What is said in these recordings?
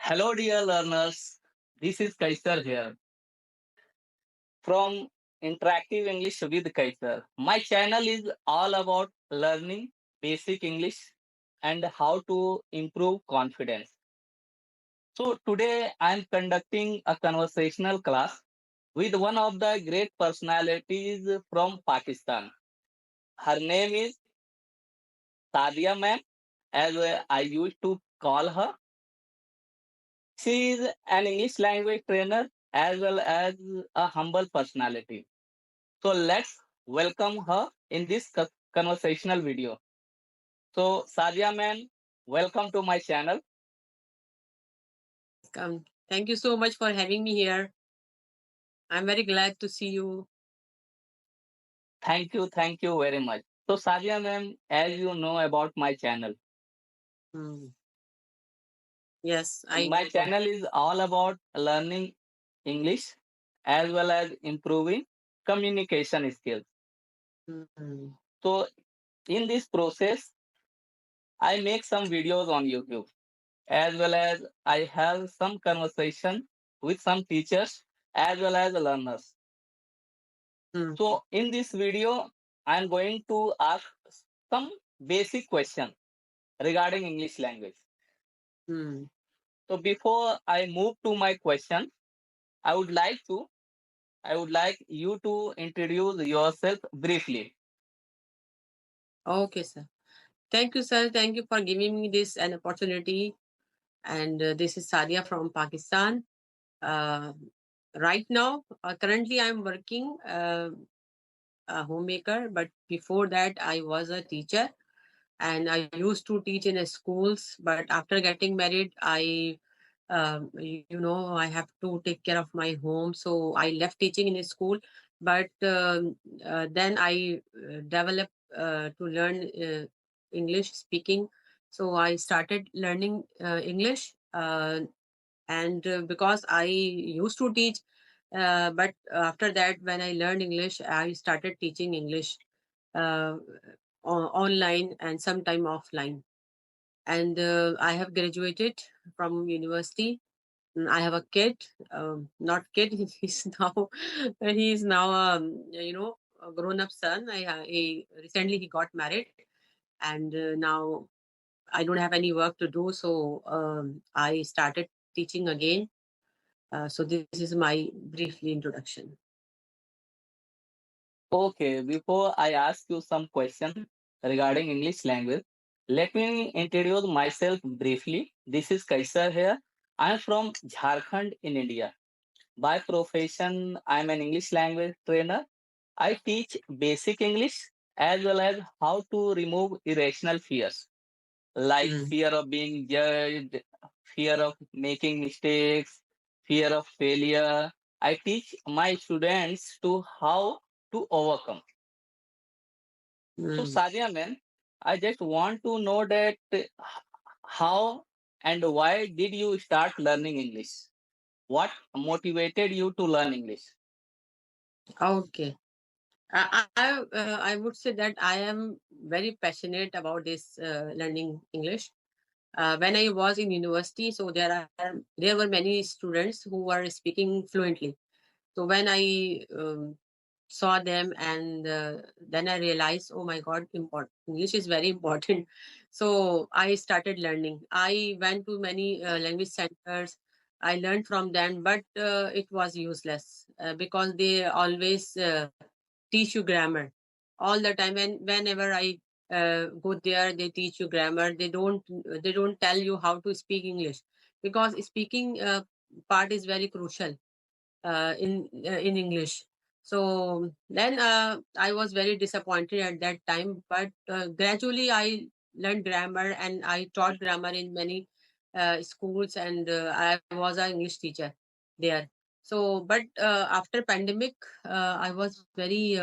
Hello, dear learners. This is Kaisar here from Interactive English with Kaisar. My channel is all about learning basic English and how to improve confidence. So, today I am conducting a conversational class with one of the great personalities from Pakistan. Her name is Sadia ma'am, as I used to call her. She is an English language trainer as well as a humble personality. So let's welcome her in this conversational video. So Sadia man, welcome to my channel. Welcome. Thank you so much for having me here. I'm very glad to see you. Thank you very much. So Sadia ma'am, as you know about my channel, Hmm. Yes, I my know. channel is all about learning English as well as improving communication skills. Hmm. So in this process, I make some videos on YouTube as well as I have some conversation with some teachers as well as learners. Hmm. So in this video, I'm going to ask some basic question regarding English language. Hmm. So before I move to my question, I would like to I would like you to introduce yourself briefly. Okay, sir. Thank you, sir. Thank you for giving me this an opportunity. And this is Sadia from Pakistan. Uh, right now, currently, I'm working a homemaker, but before that, I was a teacher and I used to teach in schools. But after getting married, I have to take care of my home, so I left teaching in a school. But then I developed to learn English speaking, so I started learning English. And because I used to teach, but after that, when I learned English, I started teaching English uh, online and sometime offline. And I have graduated from university. I have a kid, not kid. He's now a grown up son. He recently he got married, and now I don't have any work to do, so I started teaching again. So this is my briefly introduction. Okay, before I ask you some question regarding English language, let me introduce myself briefly. This is Kaisar here. I am from Jharkhand in India. By profession, I am an English language trainer. I teach basic English as well as how to remove irrational fears like Mm. fear of being judged, fear of making mistakes, fear of failure. I teach my students to how to overcome. So, Mm. Sadia, man, I just want to know that how and why did you start learning English? What motivated you to learn English? Okay. I would say that I am very passionate about this learning English. When I was in university, so there were many students who were speaking fluently. So when I saw them, and then I realized, oh my God, important English is very important. So I started learning. I went to many language centers. I learned from them, but it was useless because they always teach you grammar all the time. And whenever I go there, they teach you grammar. They don't tell you how to speak English, because speaking part is very crucial in English. So then I was very disappointed at that time, but gradually I learned grammar and I taught grammar in many schools, and I was an English teacher there. So, but after pandemic, I was very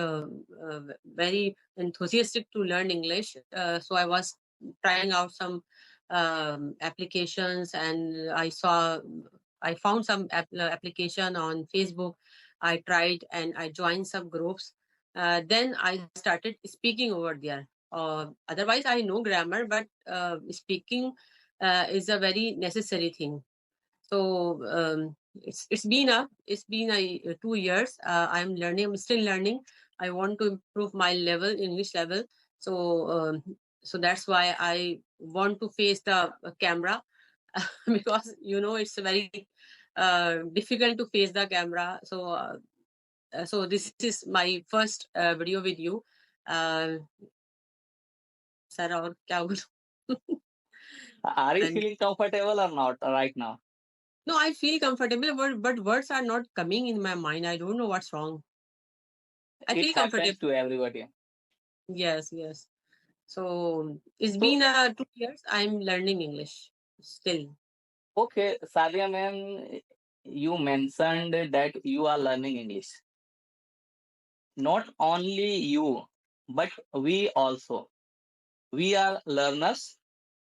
enthusiastic to learn English. So I was trying out some applications, and I found some application on Facebook. I tried and I joined some groups. Then I started speaking over there. Otherwise, I know grammar, but speaking is a very necessary thing. So it's been a 2 years. I'm learning. I'm still learning. I want to improve my level, English level. So so that's why I want to face the camera because it's very difficult to face the camera. So this is my first video with you. Sir और क्या बोलूं Are you And feeling comfortable or not right now? no, I feel comfortable, but words are not coming in my mind. I don't know what's wrong. I It feel happens comfortable. to everybody. Yes, yes. So it's So, been 2 years. I'm learning English still. okay, Sadia ma'am, you mentioned that you are learning English. Not only you, but we also. We are learners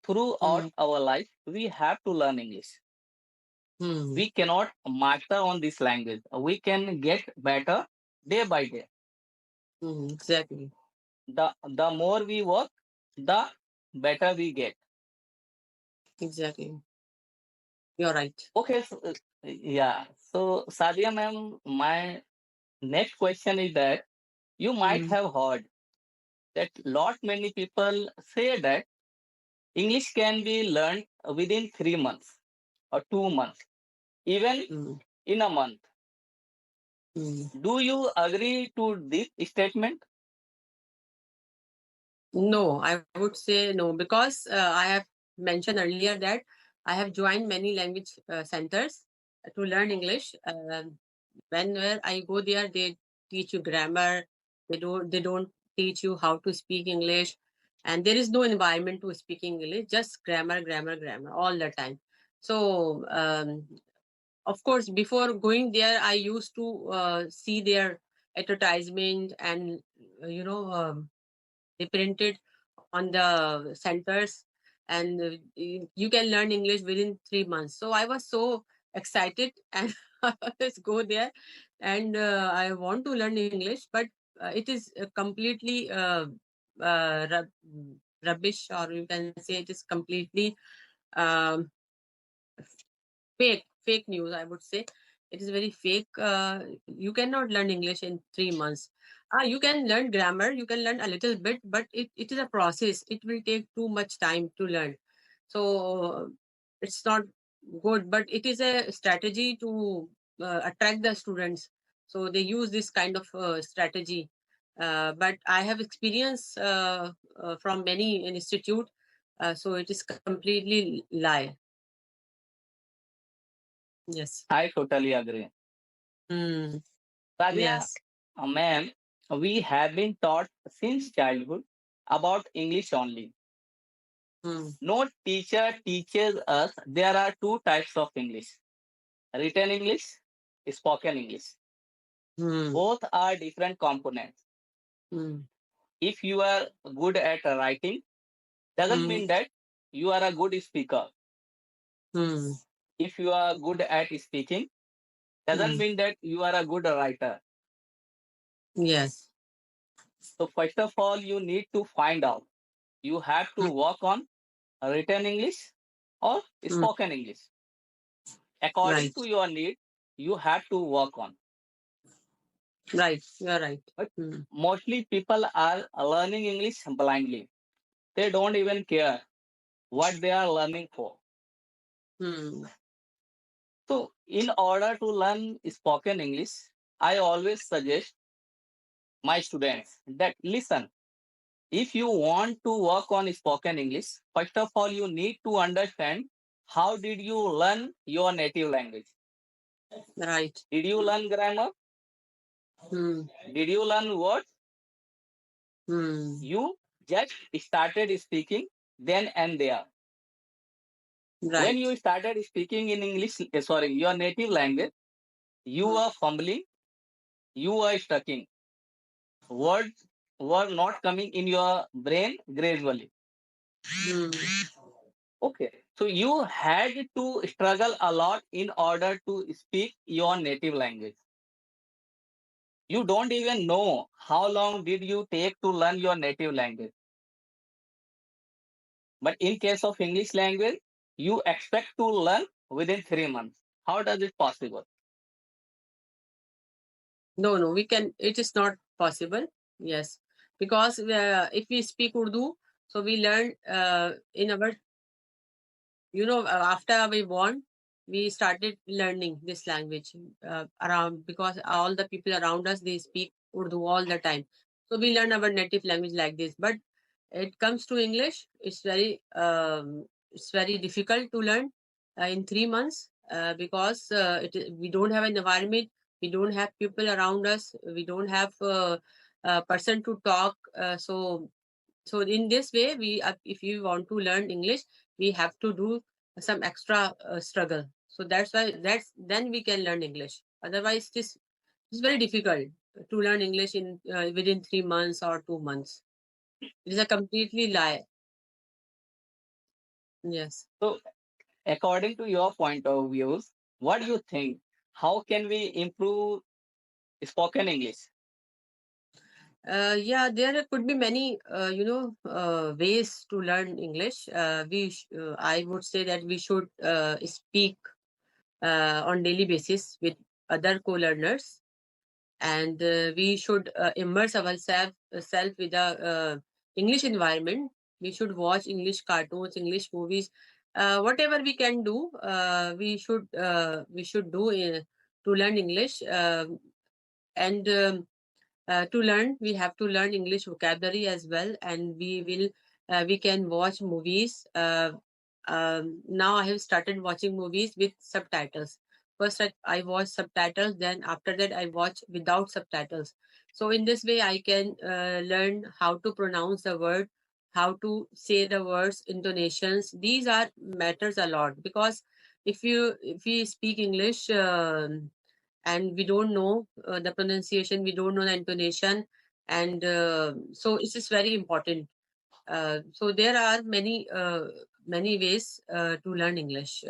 throughout Hmm. our life. We have to learn English. Hmm. We cannot master on this language. We can get better day by day. Hmm. Exactly. The more we work, the better we get. Exactly. You're right. Okay, so, yeah. So, Sadia ma'am, my next question is that you might Hmm. have heard that lot many people say that English can be learned within 3 months or 2 months, even Hmm. in a month. Hmm. Do you agree to this statement? No, I would say no because I have mentioned earlier that I have joined many language centers to learn English. Whenever I go there, they teach you grammar. They don't teach you how to speak English, and there is no environment to speak English. Just grammar, grammar, grammar all the time. So of course, before going there, I used to see their advertisement and they printed on the centers, and you can learn English within 3 months. So I was so excited and let's go there, and I want to learn English, but it is completely rubbish, or you can say it is completely um, fake news, I would say. It is very fake. You cannot learn English in 3 months. You can learn grammar, you can learn a little bit, but it is a process. It will take too much time to learn. So it's not good, but it is a strategy to attract the students. So they use this kind of strategy. But I have experience from many institute, so it is completely lie. Yes. I totally agree. Hmm. Sadia, Yes. ma'am, we have been taught since childhood about English only. Hmm. No teacher teaches us there are two types of English: written English, spoken English. Hmm. Both are different components. Hmm. If you are good at writing, doesn't Hmm. mean that you are a good speaker. Hmm. If you are good at speaking, doesn't Hmm. mean that you are a good writer. Yes. So first of all, you need to find out. You have to Hmm. work on written English or Hmm. spoken English. According Right. to your need, you have to work on. Right. You're right. But Hmm. mostly people are learning English blindly. They don't even care what they are learning for. Hmm. So, in order to learn spoken English, I always suggest my students that listen, if you want to work on spoken English, first of all, you need to understand how did you learn your native language? Right. Did you learn grammar? Hmm. Did you learn words? Hmm. You just started speaking then and there. When Right. you started speaking in English, sorry, your native language, you Hmm. were fumbling, you were stucking. Words were not coming in your brain gradually. Hmm. Okay. So you had to struggle a lot in order to speak your native language. You don't even know how long did you take to learn your native language. But in case of English language, you expect to learn within 3 months. How does it possible? No, no, we can. It is not possible. Yes, because if we speak Urdu, so we learn in our, after we born, we started learning this language around, because all the people around us, they speak Urdu all the time. So we learn our native language like this. But it comes to English, it's very difficult to learn in 3 months, because we don't have an environment, we don't have people around us, we don't have a person to talk. So in this way, if you want to learn English, we have to do some extra struggle. So that's why, that's then we can learn English. Otherwise, it's very difficult to learn English in within 3 months or 2 months. It is a completely lie. Yes. So, according to your point of views, what do you think? How can we improve spoken English? Yeah, there could be many, ways to learn English. I would say that we should speak on daily basis with other co-learners, and we should immerse ourselves with a English environment. We should watch English cartoons, English movies, whatever we can do. We should do to learn English. And To learn, we have to learn English vocabulary as well, and we can watch movies. Now I have started watching movies with subtitles. First I watch subtitles, then after that I watch without subtitles. So in this way I can learn how to pronounce the word, how to say the words, intonations. These are matters a lot, because if we speak English, and we don't know the pronunciation, we don't know the intonation, and so it is very important. So there are many ways to learn English,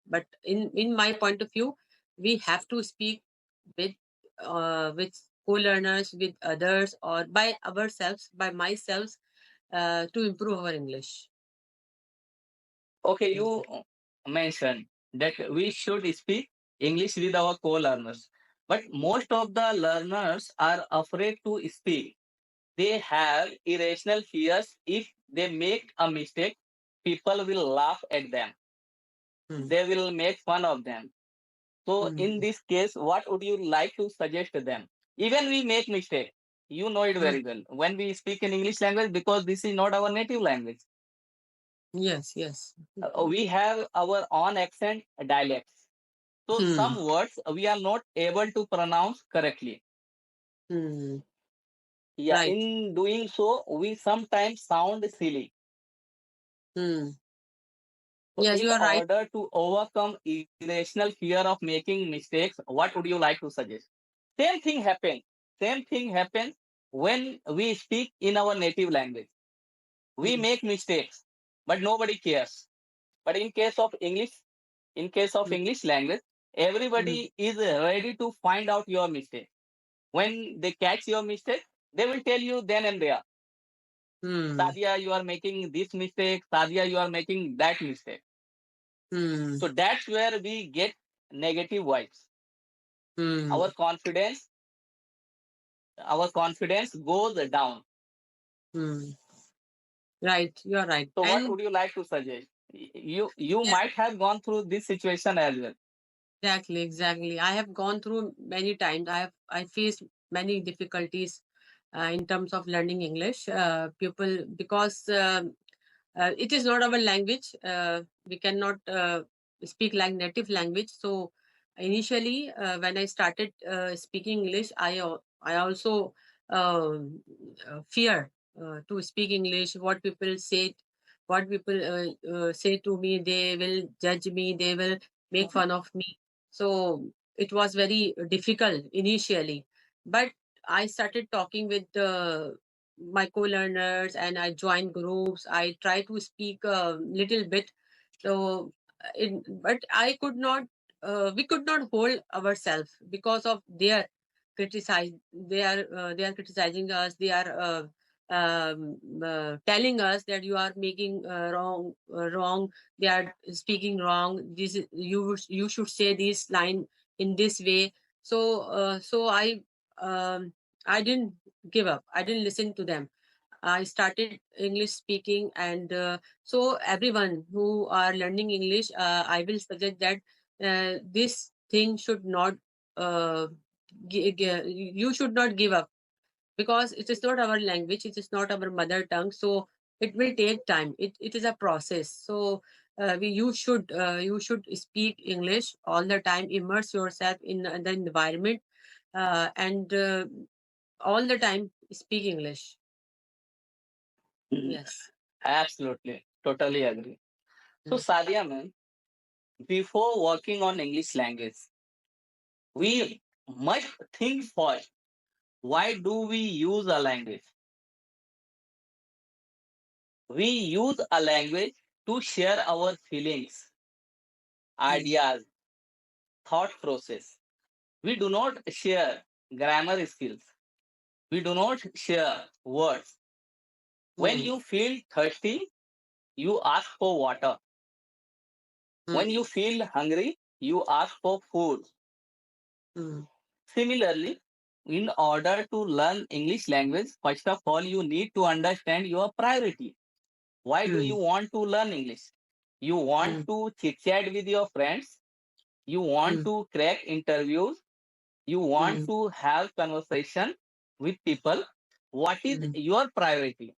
but in my point of view, we have to speak with with co-learners, with others, or by ourselves, by myself, to improve our English. Okay, Mm. you mentioned that we should speak English with our co-learners, but most of the learners are afraid to speak. They have irrational fears. If they make a mistake, people will laugh at them. Mm. They will make fun of them. So in Mm. this case, what would you like to suggest to them? Even we make mistake. You know it Mm. very well. When we speak in English language, because this is not our native language, Yes, yes. we have our own accent dialects. So Hmm. some words we are not able to pronounce correctly. Hmm. Yeah, Right. in doing so, we sometimes sound silly. Hmm. So Yes, in you are right. order to overcome irrational fear of making mistakes, what would you like to suggest? Same thing happens. Same thing happens when we speak in our native language. We Hmm. make mistakes, but nobody cares. But in case of Hmm. English language, Hmm. everybody is ready to find out your mistake. When they catch your mistake, they will tell you then and there, Hmm. Sadia, you are making this mistake. Sadia, you are making that mistake. Hmm. So that's where we get negative vibes. Hmm. Our confidence, our confidence goes down. Hmm. Right, you are right. So what And would you like to suggest? You yeah, might have gone through this situation as well. exactly, exactly. I have gone through many times. I faced many difficulties in terms of learning English. People, because it is not our language. We cannot speak like native language. So initially, when I started speaking English, I also fear to speak English. What people say to me, they will judge me. They will make fun of me. So it was very difficult initially, but I started talking with my co-learners, and I joined groups. I try to speak a little bit. So but I could not, we could not hold ourselves because of their criticize they are criticizing us. They are telling us that you are making wrong. They are speaking wrong. You should say this line in this way. So um, I didn't give up. I didn't listen to them. I started English speaking, and so everyone who are learning English, I will suggest that this thing should not. Uh, you should not give up, because it is not our language, it is not our mother tongue. So it will take time. It is a process. So you should speak English all the time. Immerse yourself in the environment, and all the time speak English. Mhm. Yes. Absolutely. Totally agree. So, Mm. Sadia, ma'am, before working on English language, we must think first. Why do we use a language? We use a language to share our feelings, Mm. ideas, thought process. We do not share grammar skills. We do not share words. When Mm. you feel thirsty, you ask for water. When Mm. you feel hungry, you ask for food. Mm. Similarly, in order to learn English language, first of all, you need to understand your priority. Why do you Mm. want to learn English? You want Mm. to chit chat with your friends. You want Mm. to crack interviews. You want Mm. to have conversation with people. What is Mm. your priority?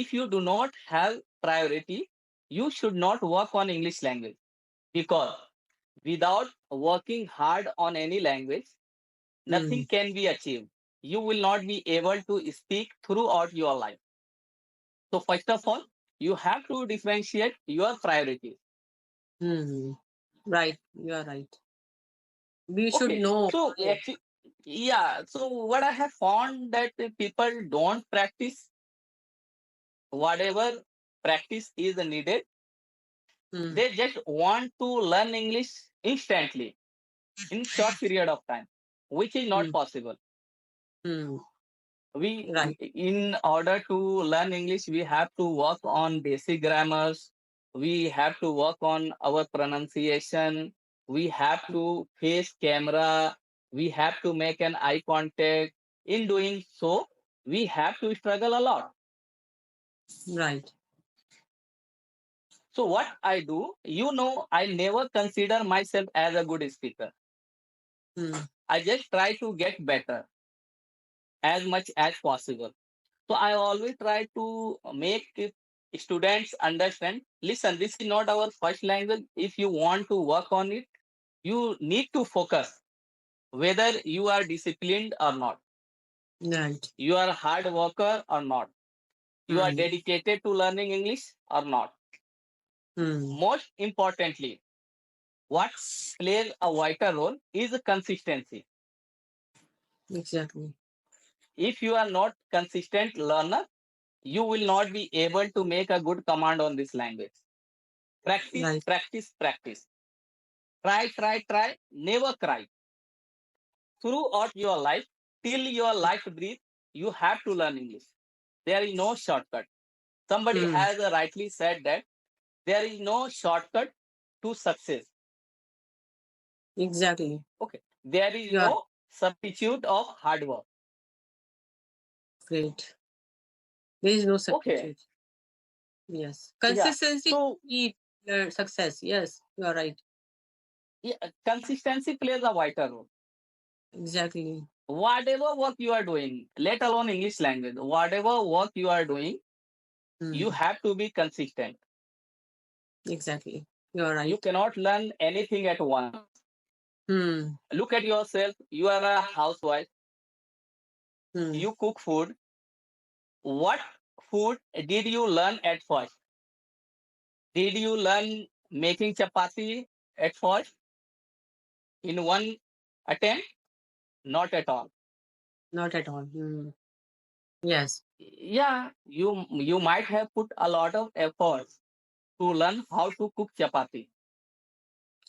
If you do not have priority, you should not work on English language, because without working hard on any language, nothing Mm. can be achieved. You will not be able to speak throughout your life. So, first of all, you have to differentiate your priorities. Mm. Right, you are right. We should Okay, know. so Yeah. actually, yeah. So, what I have found that people don't practice whatever practice is needed. Mm. They just want to learn English instantly in short period of time, which is not Mm. possible. Mm. We Right. In order to learn English, we have to work on basic grammars. We have to work on our pronunciation. We have to face camera. We have to make an eye contact. In doing so, we have to struggle a lot. Right. So what I do, I never consider myself as a good speaker. Mm. I just try to get better as much as possible. So I always try to make students understand, listen, this is not our first language. If you want to work on it, you need to focus whether you are disciplined or not, Right. you are a hard worker or not, you are Mm. dedicated to learning English or not. Mm. Most importantly, what plays a vital role is consistency. Exactly. If you are not consistent learner, you will not be able to make a good command on this language. Practice, Right. practice, practice. Try, try, try. Never cry. Throughout your life, till your life breathe, you have to learn English. There is no shortcut. Somebody Mm. has rightly said that there is no shortcut to success. Exactly. Okay. There is You are no substitute of hard work. great. There is no Okay. substitute. Yes. Yeah. Consistency So key success. Yes, you are right. yeah, consistency plays a vital role. Exactly. Whatever work you are doing, let alone English language, whatever work you are doing, you Mm. have to be consistent. Exactly. You are You right. cannot learn anything at once. Mm. Look at yourself. You are a housewife. Mm. You cook food. What food did you learn at first? Did you learn making chapati at first in one attempt? Not at all. Not at all. Mm. Yes. Yeah, you might have put a lot of efforts to learn how to cook chapati.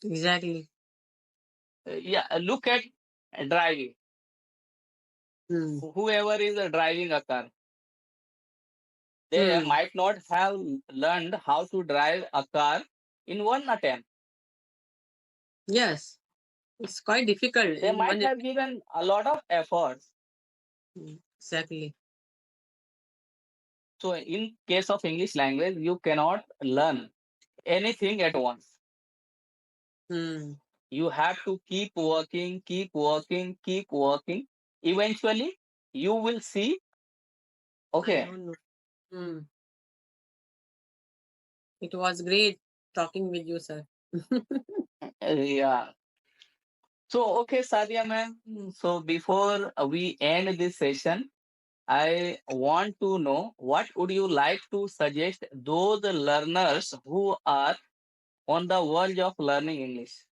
Exactly. Yeah, look at driving. Mm. Whoever is driving a car, They Hmm. might not have learned how to drive a car in one attempt. Yes, it's quite difficult They in might one. have given a lot of efforts. Exactly. So in case of English language, you cannot learn anything at once. Hmm. You have to keep working, keep working, keep working. Eventually, you will see, I okay, don't know. Hmm. It was great talking with you, sir. yeah. So, okay, Sadia ma'am. So before we end this session, I want to know what would you like to suggest those learners who are on the verge of learning English?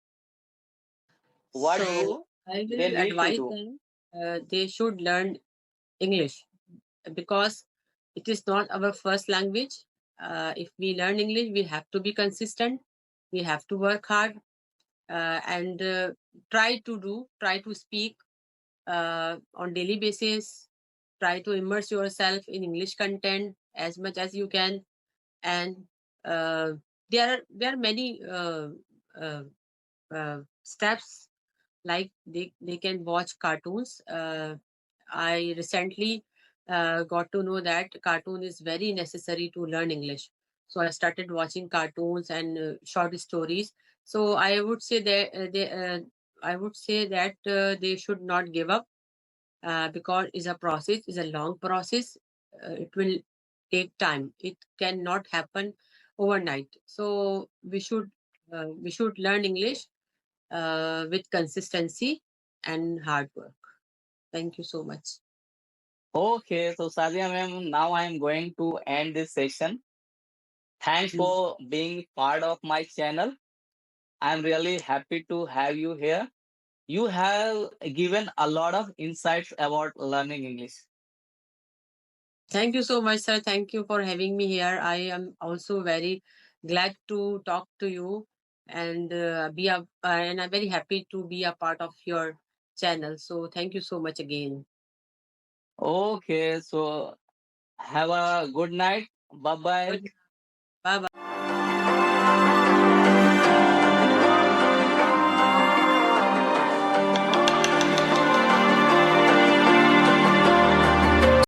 What So do I they will need to advise do? them they should learn English because it is not our first language. If we learn English, we have to be consistent. We have to work hard and try to speak on daily basis. Try to immerse yourself in English content as much as you can, and uh, there are many uh, steps like they can watch cartoons. I recently got to know that cartoon is very necessary to learn English. So I started watching cartoons and short stories. So I would say that they should not give up because it's a process, it's a long process. It will take time. It cannot happen overnight. So we should learn English with consistency and hard work. Thank you so much. Okay, so Sadia ma'am, now I am going to end this session. Thanks Mm. for being part of my channel. I'm really happy to have you here. You have given a lot of insights about learning English. Thank you so much, sir. Thank you for having me here. I am also very glad to talk to you and and I'm very happy to be a part of your channel. So thank you so much again. Okay, so have a good night. Bye bye. Bye bye.